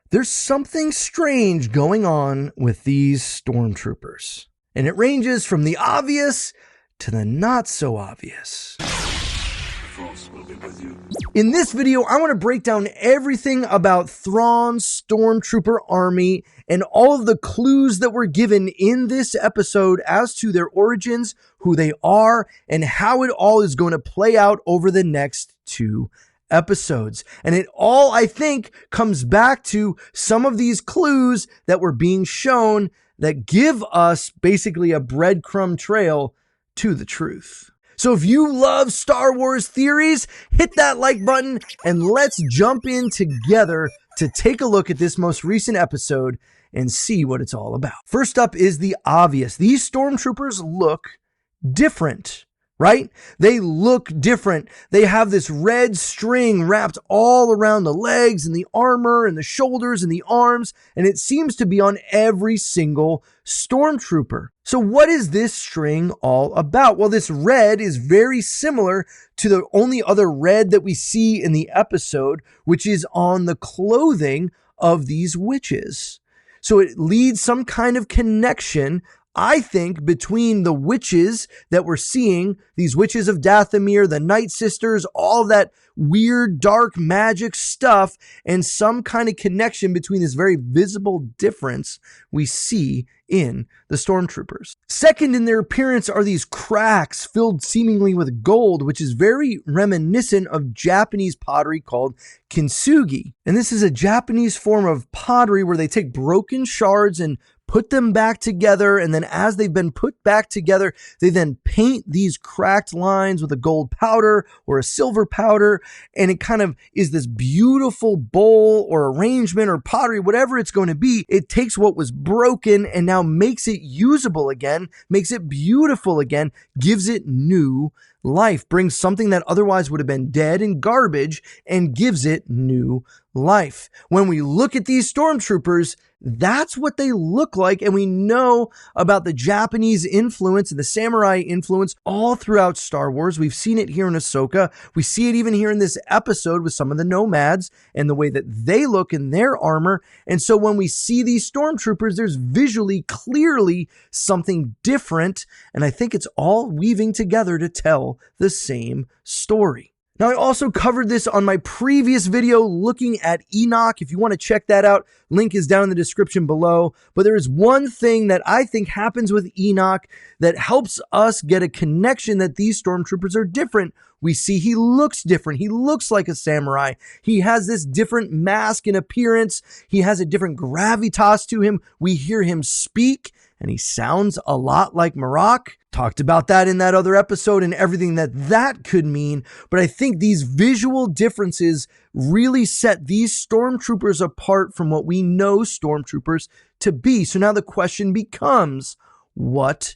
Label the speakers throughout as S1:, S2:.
S1: There's something strange going on with these stormtroopers, and it ranges from the obvious to the not so obvious. In this video, I want to break down everything about Thrawn's stormtrooper army and all of the clues that were given in this episode as to their origins, who they are, and how it all is going to play out over the next 2 episodes. And it all, I think, comes back to some of these clues that were being shown that give us basically a breadcrumb trail to the truth. So if you love Star Wars theories, hit that like button and let's jump in together to take a look at this most recent episode and see what it's all about. First up is the obvious. These stormtroopers look different, right? They look different. They have this red string wrapped all around the legs and the armor and the shoulders and the arms, and it seems to be on every single stormtrooper. So what is this string all about? Well, this red is very similar to the only other red that we see in the episode, which is on the clothing of these witches. So it leads some kind of connection, I think, between the witches that we're seeing, these witches of Dathomir, the Night Sisters, all that weird dark magic stuff, and some kind of connection between this very visible difference we see in the stormtroopers. Second in their appearance are these cracks filled seemingly with gold, which is very reminiscent of Japanese pottery called kintsugi. And this is a Japanese form of pottery where they take broken shards and put them back together, and then as they've been put back together, they then paint these cracked lines with a gold powder or a silver powder, and it kind of is this beautiful bowl or arrangement or pottery, whatever it's going to be. It takes what was broken and now makes it usable again, makes it beautiful again, gives it new life, brings something that otherwise would have been dead and garbage and gives it new life. When we look at these stormtroopers, that's what they look like, and we know about the Japanese influence and the samurai influence all throughout Star Wars. We've seen it here in Ahsoka. We see it even here in this episode with some of the nomads and the way that they look in their armor. And so when we see these stormtroopers, there's visually, clearly something different, and I think it's all weaving together to tell the same story. Now, I also covered this on my previous video looking at Enoch. If you want to check that out, link is down in the description below. But there is one thing that I think happens with Enoch that helps us get a connection that these stormtroopers are different. We see he looks different. He looks like a samurai. He has this different mask and appearance. He has a different gravitas to him. We hear him speak, and he sounds a lot like Marok. Talked about that in that other episode and everything that could mean. But I think these visual differences really set these stormtroopers apart from what we know stormtroopers to be. So now the question becomes, what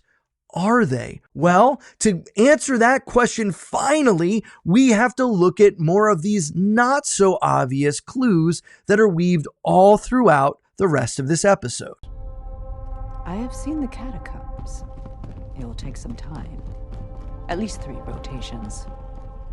S1: are they? Well, to answer that question, finally, we have to look at more of these not so obvious clues that are weaved all throughout the rest of this episode.
S2: I have seen the catacombs. It'll take some time. At least 3 rotations.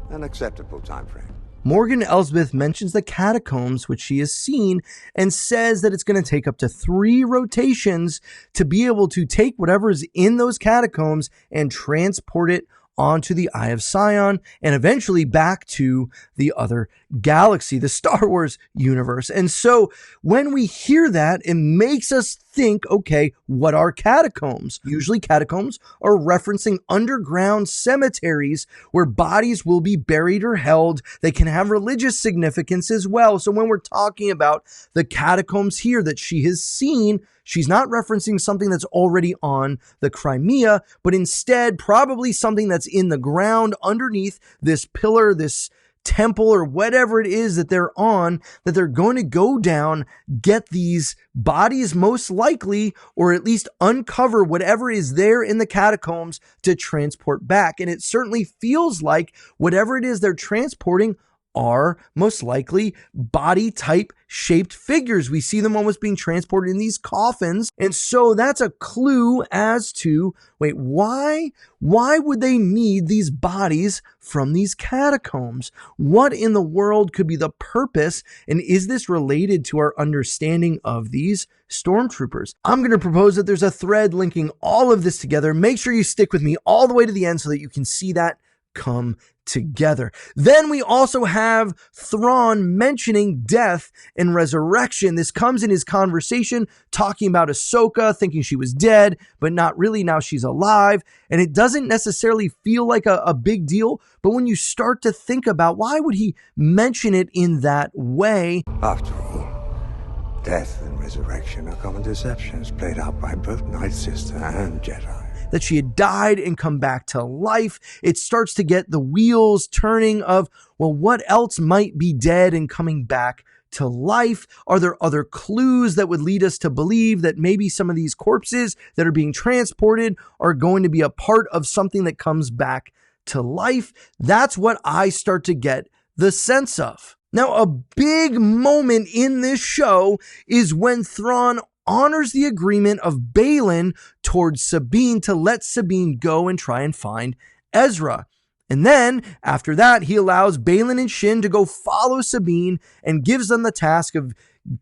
S3: An acceptable time frame.
S1: Morgan Elsbeth mentions the catacombs, which she has seen, and says that it's going to take up to 3 rotations to be able to take whatever is in those catacombs and transport it onto the Eye of Sion and eventually back to the other galaxy, the Star Wars universe. And so when we hear that, it makes us think, okay, what are catacombs? Usually catacombs are referencing underground cemeteries where bodies will be buried or held. They can have religious significance as well. So when we're talking about the catacombs here that she has seen, she's not referencing something that's already on the Crimea, but instead probably something that's in the ground underneath this pillar, this temple, or whatever it is that they're on, that they're going to go down, get these bodies most likely, or at least uncover whatever is there in the catacombs to transport back. And it certainly feels like whatever it is they're transporting are most likely body type shaped figures. We see them almost being transported in these coffins. And so that's a clue as to, why would they need these bodies from these catacombs? What in the world could be the purpose? And is this related to our understanding of these stormtroopers? I'm going to propose that there's a thread linking all of this together. Make sure you stick with me all the way to the end so that you can see that come together. Then we also have Thrawn mentioning death and resurrection. This comes in his conversation talking about Ahsoka, thinking she was dead, but not really, now she's alive. And it doesn't necessarily feel like a big deal, but when you start to think about why would he mention it in that way?
S3: After all, death and resurrection are common deceptions played out by both Night Sister and Jedi.
S1: That she had died and come back to life. It starts to get the wheels turning of, what else might be dead and coming back to life? Are there other clues that would lead us to believe that maybe some of these corpses that are being transported are going to be a part of something that comes back to life? That's what I start to get the sense of. Now, a big moment in this show is when Thrawn honors the agreement of Baylan towards Sabine to let Sabine go and try and find Ezra. And then, after that, he allows Baylan and Shin to go follow Sabine and gives them the task of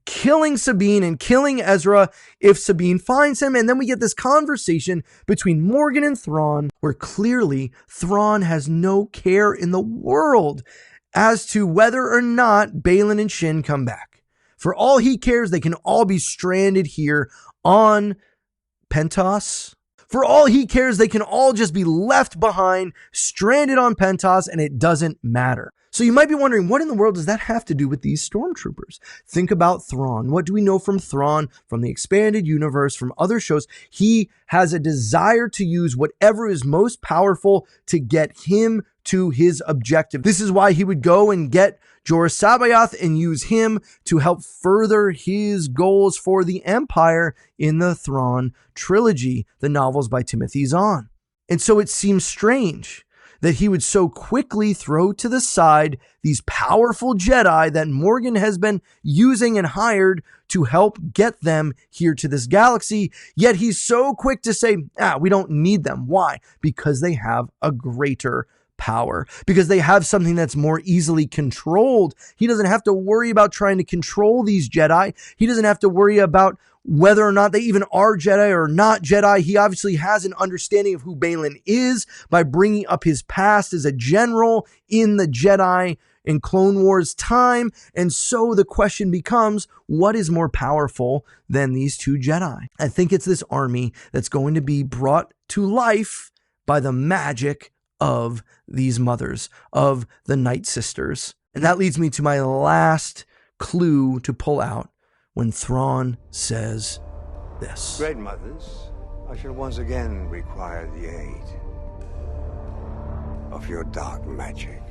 S1: killing Sabine and killing Ezra if Sabine finds him. And then we get this conversation between Morgan and Thrawn, where clearly Thrawn has no care in the world as to whether or not Baylan and Shin come back. For all he cares, they can all be stranded here on Pentos. For all he cares, they can all just be left behind, stranded on Pentos, and it doesn't matter. So you might be wondering, what in the world does that have to do with these stormtroopers? Think about Thrawn. What do we know from Thrawn, from the expanded universe, from other shows? He has a desire to use whatever is most powerful to get him to his objective. This is why he would go and get Jorah Sabayoth and use him to help further his goals for the Empire in the Thrawn trilogy, the novels by Timothy Zahn. And so it seems strange that he would so quickly throw to the side these powerful Jedi that Morgan has been using and hired to help get them here to this galaxy. Yet he's so quick to say, we don't need them. Why? Because they have a greater power, because they have something that's more easily controlled. He doesn't have to worry about trying to control these Jedi. He doesn't have to worry about whether or not they even are Jedi or not Jedi. He obviously has an understanding of who Baylan is by bringing up his past as a general in the Jedi in Clone Wars time. And so the question becomes, what is more powerful than these two Jedi? I think it's this army that's going to be brought to life by the magic of these mothers, of the Night Sisters. And that leads me to my last clue to pull out when Thrawn says this.
S3: Great mothers, I shall once again require the aid of your dark magic.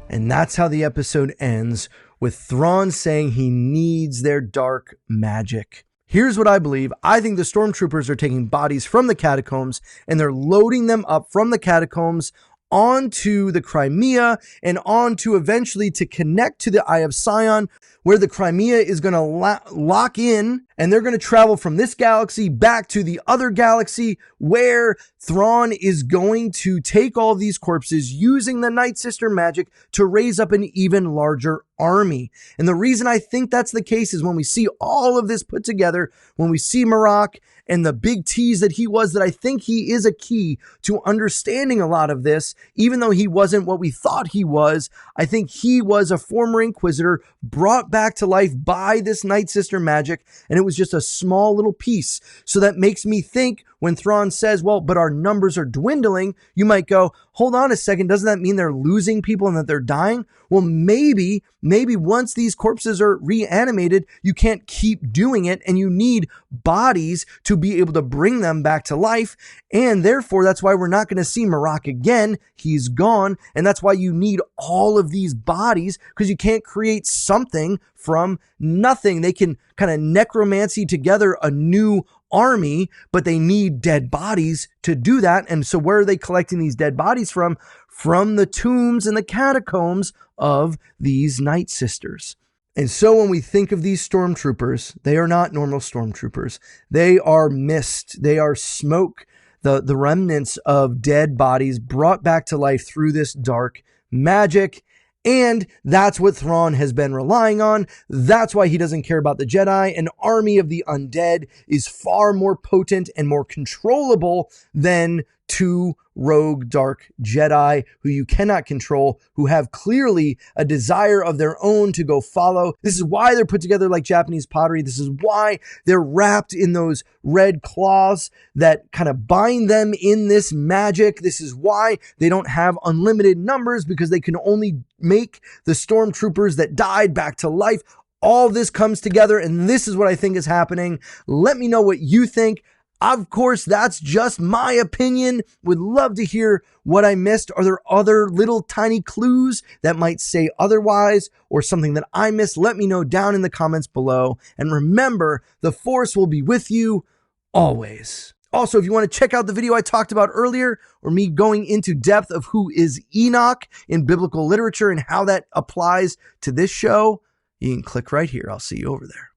S1: And that's how the episode ends, with Thrawn saying he needs their dark magic. Here's what I believe. I think the stormtroopers are taking bodies from the catacombs and they're loading them up from the catacombs onto the Crimea and onto eventually to connect to the Eye of Sion, where the Crimea is going to lock in, and they're going to travel from this galaxy back to the other galaxy, where Thrawn is going to take all of these corpses using the Night Sister magic to raise up an even larger army. And the reason I think that's the case is when we see all of this put together, when we see Marok and the big tease that he was, that I think he is a key to understanding a lot of this, even though he wasn't what we thought he was. I think he was a former Inquisitor brought back to life by this Night Sister magic, and it was just a small little piece. So that makes me think when Thrawn says, but our numbers are dwindling, you might go, hold on a second, doesn't that mean they're losing people and that they're dying? Well, maybe once these corpses are reanimated, you can't keep doing it, and you need bodies to be able to bring them back to life. And therefore, that's why we're not going to see Marok again. He's gone. And that's why you need all of these bodies, because you can't create something from nothing. They can kind of necromancy together a new army, but they need dead bodies to do that. And so where are they collecting these dead bodies from? From the tombs and the catacombs of these Night Sisters. And so when we think of these stormtroopers, they are not normal stormtroopers. They are mist. They are smoke, the remnants of dead bodies brought back to life through this dark magic. And that's what Thrawn has been relying on. That's why he doesn't care about the Jedi. An army of the undead is far more potent and more controllable than two rogue dark Jedi who you cannot control, who have clearly a desire of their own to go follow. This is why they're put together like Japanese pottery. This is why they're wrapped in those red cloths that kind of bind them in this magic. This is why they don't have unlimited numbers, because they can only make the stormtroopers that died back to life. All this comes together, and this is what I think is happening. Let me know what you think. Of course, that's just my opinion. Would love to hear what I missed. Are there other little tiny clues that might say otherwise, or something that I missed? Let me know down in the comments below. And remember, the Force will be with you always. Also, if you want to check out the video I talked about earlier, or me going into depth of who is Enoch in biblical literature and how that applies to this show, you can click right here. I'll see you over there.